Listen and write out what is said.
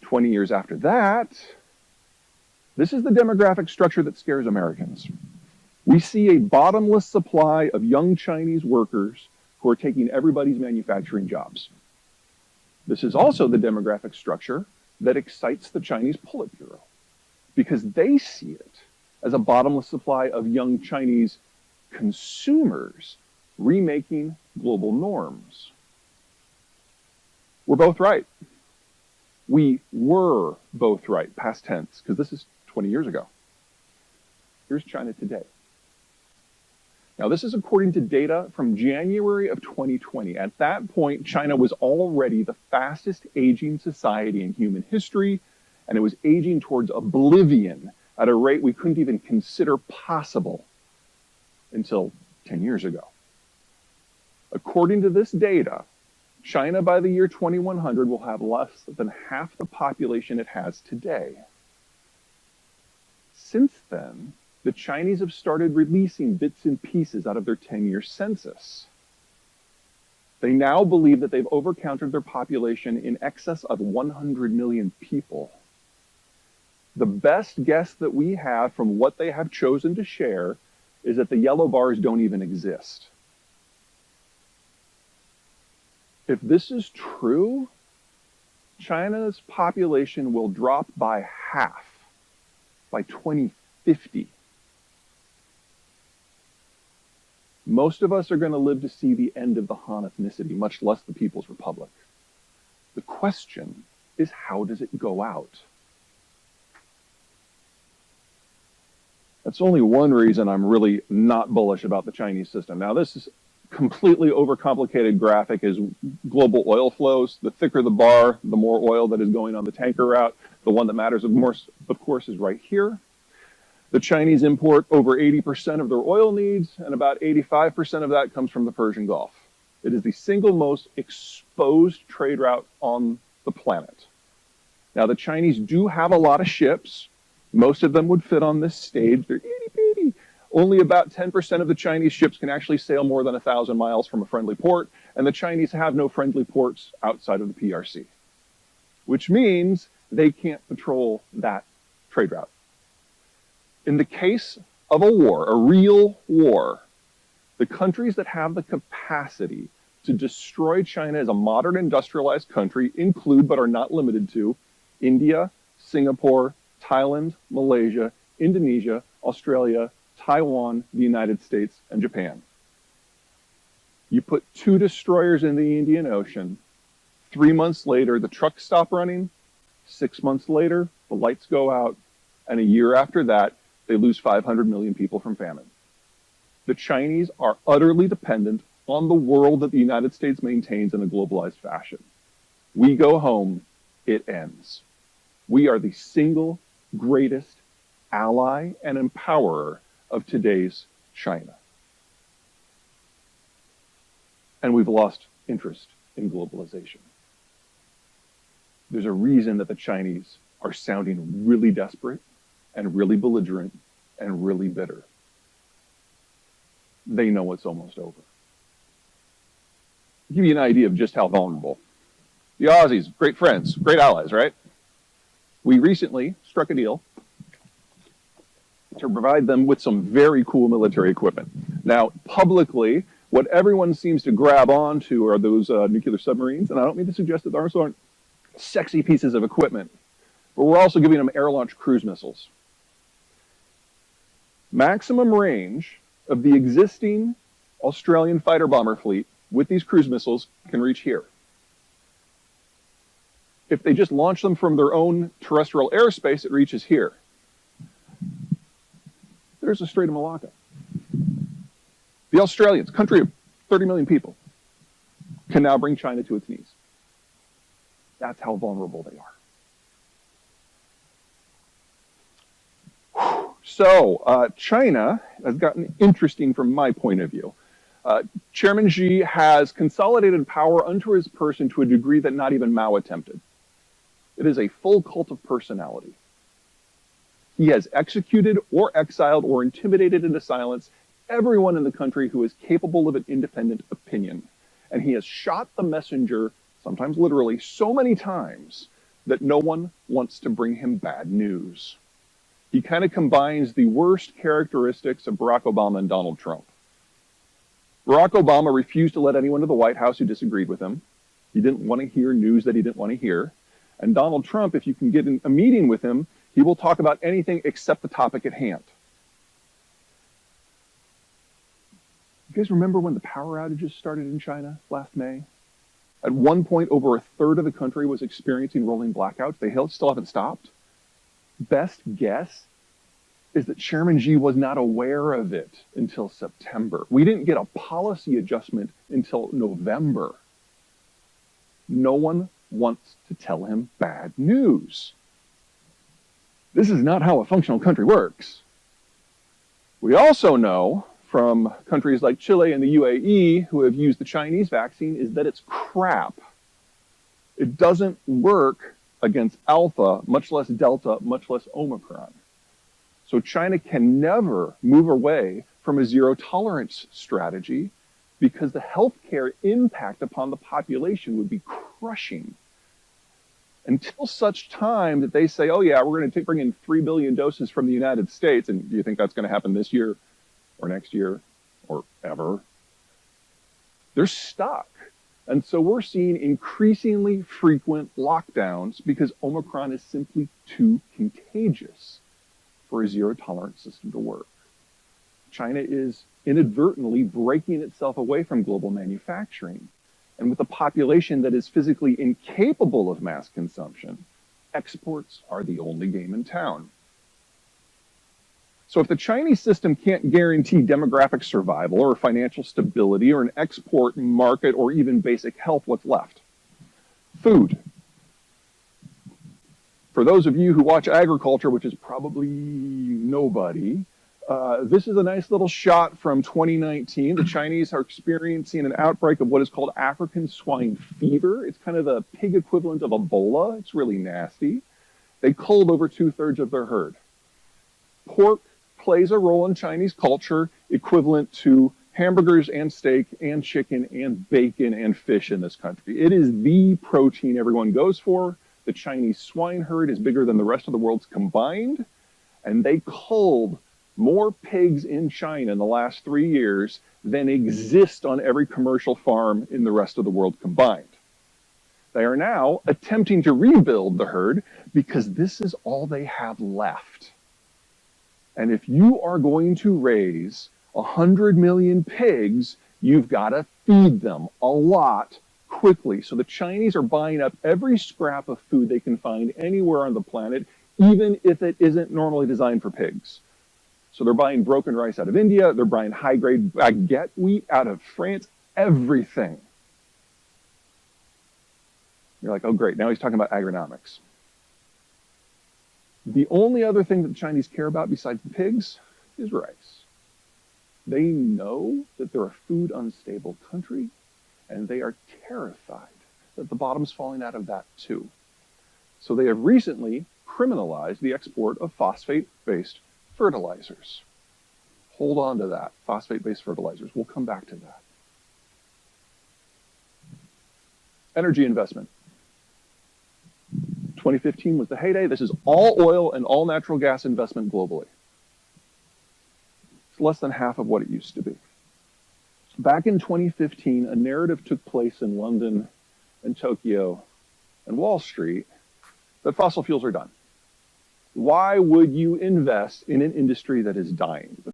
20 years after that, this is the demographic structure that scares Americans. We see a bottomless supply of young Chinese workers who are taking everybody's manufacturing jobs. This is also the demographic structure that excites the Chinese Politburo, because they see it as a bottomless supply of young Chinese consumers remaking global norms. We're both right. We were both right, past tense, because this is 20 years ago. Here's China today. Now, this is according to data from January of 2020. At that point, China was already the fastest aging society in human history, and it was aging towards oblivion at a rate we couldn't even consider possible until 10 years ago. According to this data, China by the year 2100 will have less than half the population it has today. Since then, the Chinese have started releasing bits and pieces out of their 10-year census. They now believe that they've overcounted their population in excess of 100 million people. The best guess that we have from what they have chosen to share is that the yellow bars don't even exist. If this is true, China's population will drop by half by 2050. Most of us are going to live to see the end of the Han ethnicity, much less the People's Republic. The question is, how does it go out? That's only one reason I'm really not bullish about the Chinese system. Now, this is completely overcomplicated graphic is global oil flows. The thicker the bar, the more oil that is going on the tanker route. The one that matters of course, is right here. The Chinese import over 80% of their oil needs, and about 85% of that comes from the Persian Gulf. It is the single most exposed trade route on the planet. Now, the Chinese do have a lot of ships. Most of them would fit on this stage. They're itty-bitty. Only about 10% of the Chinese ships can actually sail more than 1,000 miles from a friendly port, and the Chinese have no friendly ports outside of the PRC, which means they can't patrol that trade route. In the case of a war, a real war, the countries that have the capacity to destroy China as a modern industrialized country include, but are not limited to, India, Singapore, Thailand, Malaysia, Indonesia, Australia, Taiwan, the United States, and Japan. You put 2 destroyers in the Indian Ocean, 3 months later, the trucks stop running, 6 months later, the lights go out, and a year after that, they lose 500 million people from famine. The Chinese are utterly dependent on the world that the United States maintains in a globalized fashion. We go home, it ends. We are the single greatest ally and empowerer of today's China. And we've lost interest in globalization. There's a reason that the Chinese are sounding really desperate and really belligerent and really bitter. They know it's almost over. I'll give you an idea of just how vulnerable. The Aussies, great friends, great allies, right? We recently struck a deal to provide them with some very cool military equipment. Now, publicly, what everyone seems to grab onto are those nuclear submarines, and I don't mean to suggest that those aren't sexy pieces of equipment, but we're also giving them air-launched cruise missiles. Maximum range of the existing Australian fighter bomber fleet with these cruise missiles can reach here. If they just launch them from their own terrestrial airspace, it reaches here. There's the Strait of Malacca. The Australians, country of 30 million people, can now bring China to its knees. That's how vulnerable they are. So China has gotten interesting from my point of view. Chairman Xi has consolidated power unto his person to a degree that not even Mao attempted. It is a full cult of personality. He has executed or exiled or intimidated into silence everyone in the country who is capable of an independent opinion. And he has shot the messenger, sometimes literally, so many times that no one wants to bring him bad news. He kind of combines the worst characteristics of Barack Obama and Donald Trump. Barack Obama refused to let anyone to the White House who disagreed with him. He didn't want to hear news that he didn't want to hear. And Donald Trump, if you can get in a meeting with him, he will talk about anything except the topic at hand. You guys remember when the power outages started in China last May? At one point, over a third of the country was experiencing rolling blackouts. They still haven't stopped. Best guess is that Chairman Xi was not aware of it until September. We didn't get a policy adjustment until November. No one wants to tell him bad news. This is not how a functional country works. We also know from countries like Chile and the UAE who have used the Chinese vaccine is that it's crap. It doesn't work against Alpha, much less Delta, much less Omicron. So China can never move away from a zero tolerance strategy because the healthcare impact upon the population would be crushing. Until such time that they say, oh yeah, we're going to bring in 3 billion doses from the United States, and do you think that's going to happen this year or next year or ever? They're stuck. And so we're seeing increasingly frequent lockdowns because Omicron is simply too contagious for a zero tolerance system to work. China is inadvertently breaking itself away from global manufacturing. And with a population that is physically incapable of mass consumption, exports are the only game in town. So if the Chinese system can't guarantee demographic survival or financial stability or an export market or even basic health, what's left? Food. For those of you who watch agriculture, which is probably nobody, this is a nice little shot from 2019. The Chinese are experiencing an outbreak of what is called African swine fever. It's kind of the pig equivalent of Ebola. It's really nasty. They culled over 2/3 of their herd. Pork plays a role in Chinese culture equivalent to hamburgers and steak and chicken and bacon and fish in this country. It is the protein everyone goes for. The Chinese swine herd is bigger than the rest of the world's combined, and they culled more pigs in China in the last 3 years than exist on every commercial farm in the rest of the world combined. They are now attempting to rebuild the herd because this is all they have left. And if you are going to raise 100 million pigs, you've got to feed them a lot quickly. So the Chinese are buying up every scrap of food they can find anywhere on the planet, even if it isn't normally designed for pigs. So they're buying broken rice out of India, they're buying high-grade baguette wheat out of France, everything. You're like, oh great, now he's talking about agronomics. The only other thing that the Chinese care about besides the pigs is rice. They know that they're a food unstable country, and they are terrified that the bottom's falling out of that too. So they have recently criminalized the export of phosphate-based fertilizers. Hold on to that, phosphate-based fertilizers. We'll come back to that. Energy investment. 2015 was the heyday. This is all oil and all natural gas investment globally. It's less than half of what it used to be. Back in 2015, a narrative took place in London and Tokyo and Wall Street that fossil fuels are done. Why would you invest in an industry that is dying? The